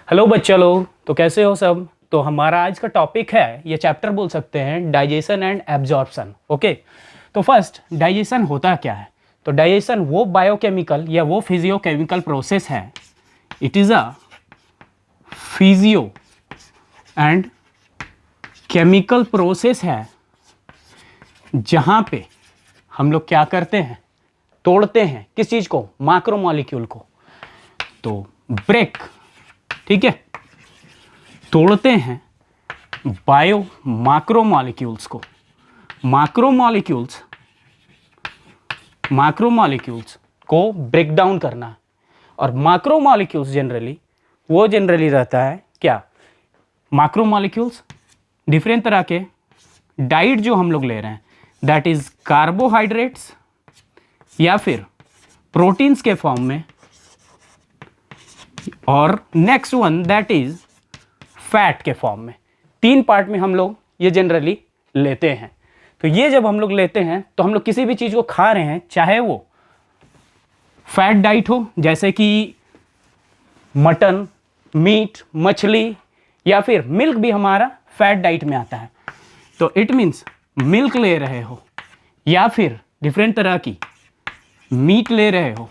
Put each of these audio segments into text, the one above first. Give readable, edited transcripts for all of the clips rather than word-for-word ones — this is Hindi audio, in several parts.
हेलो बच्चा लोग, तो कैसे हो सब। तो हमारा आज का टॉपिक है, ये चैप्टर बोल सकते हैं, डाइजेशन एंड एब्जॉर्प्शन। ओके, तो फर्स्ट डाइजेशन होता क्या है। तो डाइजेशन वो बायोकेमिकल या वो फिजियोकेमिकल प्रोसेस है, it is a physio and chemical process है जहाँ पे हम लोग क्या करते हैं, तोड़ते हैं किस चीज़ को, मैक्रोमोलेक्यूल को। तो ब्रेक, ठीक है, तोड़ते हैं बायो मैक्रोमोलेक्यूल्स को। मैक्रोमोलेक्यूल्स को ब्रेक डाउन करना। और मैक्रोमोलेक्यूल्स जनरली रहता है क्या, मैक्रोमोलेक्यूल्स डिफरेंट तरह के डाइट जो हम लोग ले रहे हैं, दैट इज कार्बोहाइड्रेट्स या फिर प्रोटीन्स के फॉर्म में, और next one that is fat के फॉर्म में। तीन पार्ट में हम लोग ये जनरली लेते हैं। तो ये जब हम लोग लेते हैं तो हम लोग किसी भी चीज़ को खा रहे हैं, चाहे वो फैट डाइट हो जैसे कि मटन, मीट, मछली, या फिर मिल्क भी हमारा फैट डाइट में आता है। तो इट मीन्स मिल्क ले रहे हो या फिर डिफरेंट तरह की मीट ले रहे हो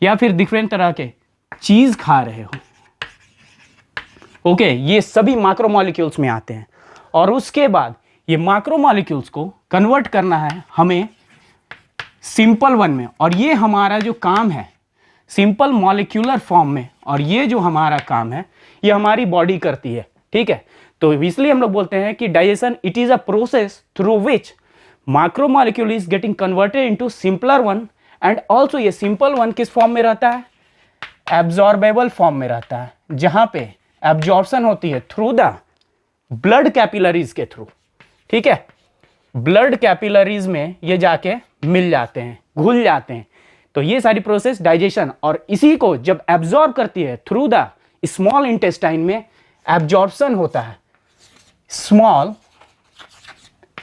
या फिर डिफरेंट तरह के चीज़ खा रहे हो। ओके, ये सभी मैक्रोमोलेक्यूल्स में आते हैं। और उसके बाद ये मैक्रोमोलेक्यूल्स को कन्वर्ट करना है हमें सिंपल वन में, और ये हमारा जो काम है सिंपल मॉलिक्यूलर फॉर्म में, और ये जो हमारा काम है ये हमारी बॉडी करती है। ठीक है, तो इसलिए हम लोग बोलते हैं कि digestion it is a process through which macromolecule is getting converted into simpler one. And also ये सिंपल वन किस फॉर्म में रहता है, एब्जॉर्बेबल फॉर्म में रहता है, जहां पे एब्जॉर्प्शन होती है थ्रू द ब्लड कैपिलरीज के थ्रू। ठीक है, ब्लड कैपिलरीज में ये जाके मिल जाते हैं, घुल जाते हैं। तो ये सारी प्रोसेस डाइजेशन, और इसी को जब एब्जॉर्ब करती है थ्रू द स्मॉल इंटेस्टाइन में एब्जॉर्प्शन होता है स्मॉल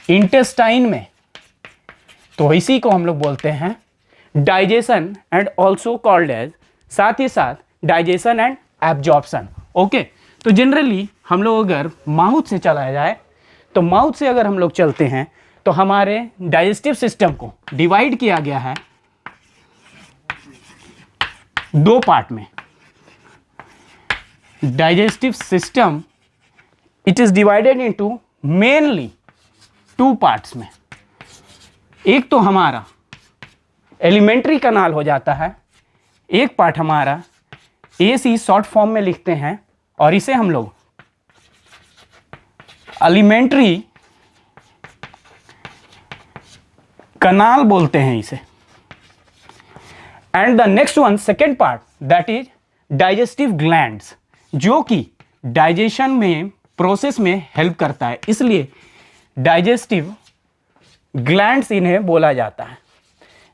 इंटेस्टाइन में। तो इसी को हम लोग बोलते हैं digestion and also called as, साथ ही साथ डाइजेशन एंड एब्जॉर्प्शन। ओके, तो जनरली हम लोग अगर माउथ से चला जाए, तो माउथ से अगर हम लोग चलते हैं तो हमारे डाइजेस्टिव सिस्टम को डिवाइड किया गया है दो पार्ट में। Digestive system it is divided into mainly two parts में। एक तो हमारा एलिमेंट्री कनाल हो जाता है, एक पार्ट हमारा एसी शॉर्ट फॉर्म में लिखते हैं, और इसे हम लोग एलिमेंट्री कनाल बोलते हैं इसे। And the next one second part that is digestive glands, जो कि डाइजेशन में प्रोसेस में हेल्प करता है, इसलिए डाइजेस्टिव ग्लैंड्स इन्हें बोला जाता है।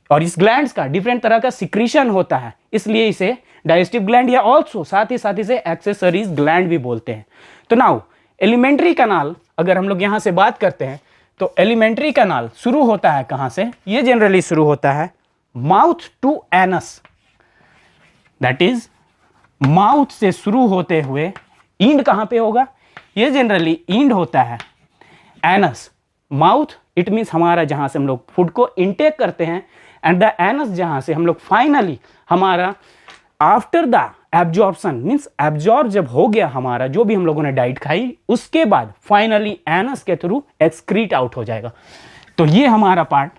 और इस ग्लैंड्स का डिफरेंट तरह का सिक्रीशन होता है, इसलिए इसे डाइजेस्टिव ग्लैंड या ऑल्सो साथ ही इसे एक्सेसरीज ग्लैंड भी बोलते हैं। तो नाउ एलिमेंट्री कनाल अगर हम लोग यहां से बात करते हैं, तो एलिमेंट्री कनाल शुरू होता है कहां से, ये जनरली शुरू होता है mouth to anus. That is mouth से शुरू होते हुए इंड कहां पे होगा, ये जनरली इंड होता है एनस। माउथ इट मीन्स हमारा जहां से हम लोग फूड को इनटेक करते हैं, एंड द एनस जहां से हम लोग फाइनली हमारा after the absorption means absorb जब हो गया हमारा जो भी हम लोगों ने डाइट खाई, उसके बाद फाइनली एनस के थ्रू एक्सक्रीट आउट हो जाएगा। तो ये हमारा पार्ट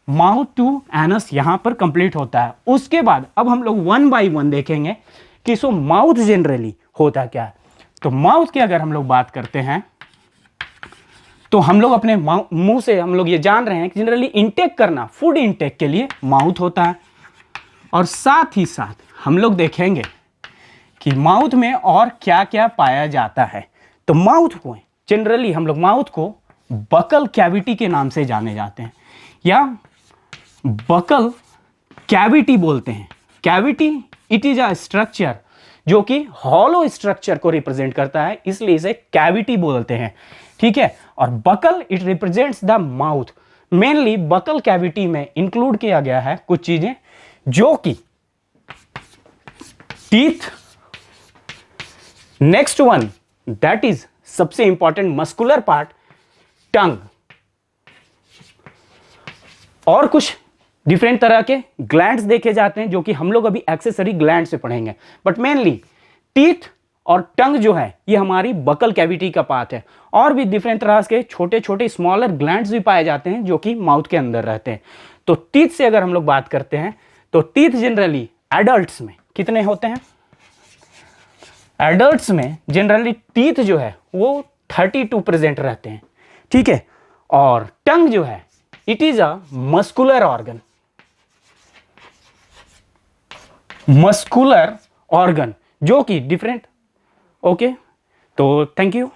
माउथ टू एनस यहां पर कंप्लीट होता है। उसके बाद अब हम लोग वन बाय वन देखेंगे कि सो माउथ जनरली होता क्या है। तो माउथ की अगर हम लोग बात करते हैं, तो हम लोग अपने मुंह से हम लोग ये जान रहे हैं कि जनरली इंटेक करना फूड इंटेक के लिए माउथ होता है। और साथ ही साथ हम लोग देखेंगे कि माउथ में और क्या क्या पाया जाता है। तो माउथ को जनरली हम लोग माउथ को बकल कैविटी के नाम से जाने जाते हैं, या बकल कैविटी बोलते हैं। Cavity it is a structure जो कि हॉलो स्ट्रक्चर को रिप्रेजेंट करता है, इसलिए इसे कैविटी बोलते हैं। ठीक है, और buccal it represents the mouth. Mainly buccal cavity में इंक्लूड किया गया है कुछ चीजें जो कि teeth, next one that is सबसे इंपॉर्टेंट मस्कुलर पार्ट, टंग। और कुछ डिफरेंट तरह के ग्लैंड्स देखे जाते हैं जो कि हम लोग अभी एक्सेसरी ग्लैंड से पढ़ेंगे, बट मेनली टीथ और टंग जो है ये हमारी बकल कैविटी का पार्ट है। और भी डिफरेंट तरह के छोटे छोटे स्मॉलर ग्लैंड्स भी पाए जाते हैं जो कि माउथ के अंदर रहते हैं। तो टीथ से अगर हम लोग बात करते हैं तो टीथ जनरली एडल्ट्स में कितने होते हैं? एडल्ट्स में जनरली टीथ जो है वो 32 प्रेजेंट रहते हैं, ठीक है। और टंग जो है it is a muscular organ, muscular organ जो कि डिफरेंट। ओके, तो थैंक यू।